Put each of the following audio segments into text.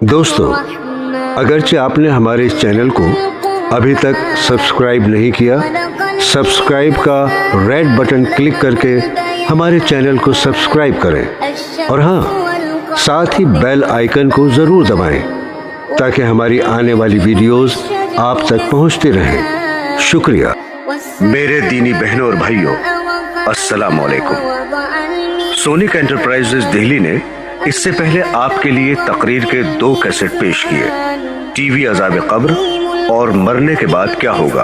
दोस्तों, अगरचे आपने हमारे इस चैनल को अभी तक सब्सक्राइब नहीं किया, सब्सक्राइब का रेड बटन क्लिक करके हमारे चैनल को सब्सक्राइब करें और हाँ, साथ ही बेल आइकन को ज़रूर दबाएं ताकि हमारी आने वाली वीडियोस आप तक पहुंचती रहें। शुक्रिया। मेरे दीनी बहनों और भाइयों, अस्सलाम वालेकुम। सोनिक एंटरप्राइजेज दिल्ली ने इससे पहले आपके लिए तकरीर के 2 कैसेट पेश किए, टीवी अज़ाब कब्र और मरने के बाद क्या होगा।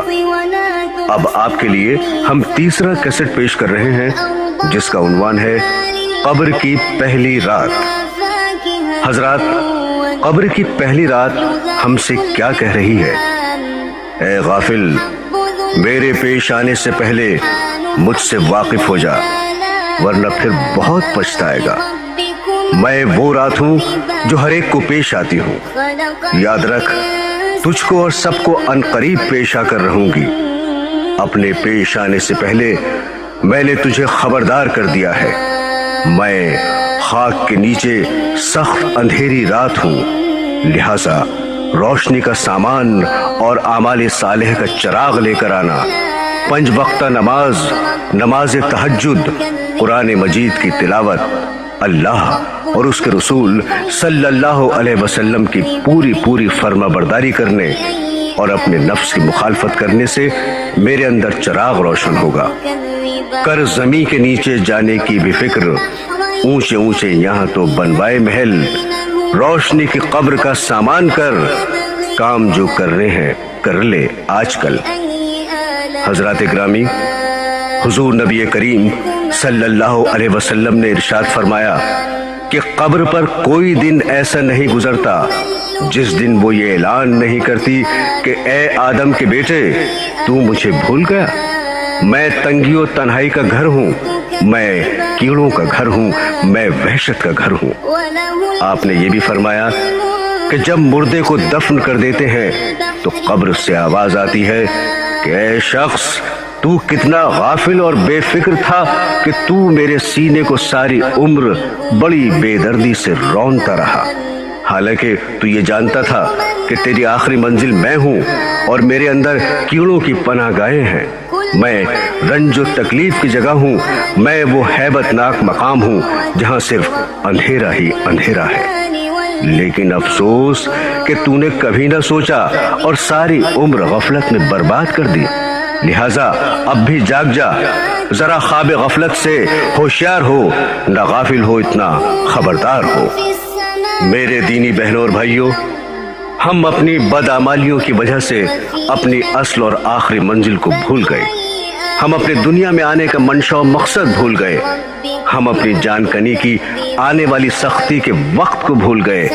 अब आपके लिए हम तीसरा कैसेट पेश कर रहे हैं जिसका उन्वान है कब्र की पहली रात। हजरात, कब्र की पहली रात हमसे क्या कह रही है? ए गाफिल, मेरे पेश आने से पहले मुझसे वाकिफ हो जा, वरना फिर बहुत पछताएगा। मैं वो रात हूँ जो हर एक को पेश आती हूँ। याद रख, तुझको और सबको अनकरीब पेश आकर रहूंगी। अपने पेश आने से पहले मैंने तुझे खबरदार कर दिया है। मैं खाक के नीचे सख्त अंधेरी रात हूँ, लिहाजा रोशनी का सामान और आमाल सालेह का चिराग लेकर आना। 5 वक्ता नमाज, नमाज तहज्जुद, कुरान मजीद की तिलावत, अल्लाह और उसके रसूल सल्लल्लाहु अलैहि वसल्लम की पूरी फर्मा बरदारी करने और अपने नफ्स की मुखालफत करने से मेरे अंदर चिराग रोशन होगा। कर जमी के नीचे जाने की भी फिक्र, ऊंचे ऊंचे यहाँ तो बनवाए महल, रोशनी की कब्र का सामान कर, काम जो कर रहे हैं कर ले आजकल। हजरात ग्रामी, हुजूर नबी करीम सल्लल्लाहु अलैहि वसल्लम ने इरशाद फरमाया कि कब्र पर कोई दिन ऐसा नहीं गुजरता जिस दिन वो ये ऐलान नहीं करती कि ए आदम के बेटे, तू मुझे भूल गया। मैं तंगियों तन्हाई का घर हूँ, मैं कीड़ों का घर हूँ, मैं वहशत का घर हूँ। आपने ये भी फरमाया कि जब मुर्दे को दफन कर देते हैं तो कब्र से आवाज आती है कि ए शख्स, तू कितना गाफिल और बेफिक्र था कि तू मेरे सीने को सारी उम्र बड़ी बेदर्दी से रौंदता रहा। हालांकि तू ये जानता था कि तेरी आखिरी मंजिल मैं हूँ और मेरे अंदर कीड़ों की पनाहगाहें हैं। मैं रंज और तकलीफ की जगह हूँ, मैं वो हैबतनाक मकाम हूँ जहाँ सिर्फ अंधेरा ही अंधेरा है। लेकिन अफसोस कि तूने कभी ना सोचा और सारी उम्र गफलत में बर्बाद कर दी। लिहाजा अब भी जाग जा, जरा ख्वाब गफलत से होशियार हो, न गाफिल हो, इतना खबरदार हो। मेरे दीनी बहनों और भाइयों, हम अपनी बदआमालियों की वजह से अपनी असल और आखिरी मंजिल को भूल गए। हम अपने दुनिया में आने का मंशा और मकसद भूल गए। हम अपनी जानकनी की आने वाली सख्ती के वक्त को भूल गए।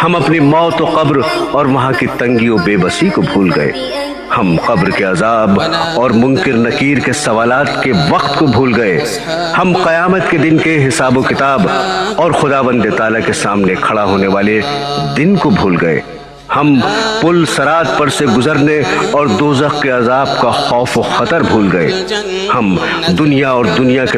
हम अपनी मौत और कब्र और वहाँ की तंगी और बेबसी को भूल गए। हम कब्र के अजाब और मुनकिर नकीर के सवालात के वक्त को भूल गए। हम क़यामत के दिन के हिसाब व किताब और खुदावंद ताला के सामने खड़ा होने वाले दिन को भूल गए। हम पुल सरात पर से गुजरने और दोज़ख के अजाब का खौफ व खतर भूल गए। हम दुनिया और दुनिया के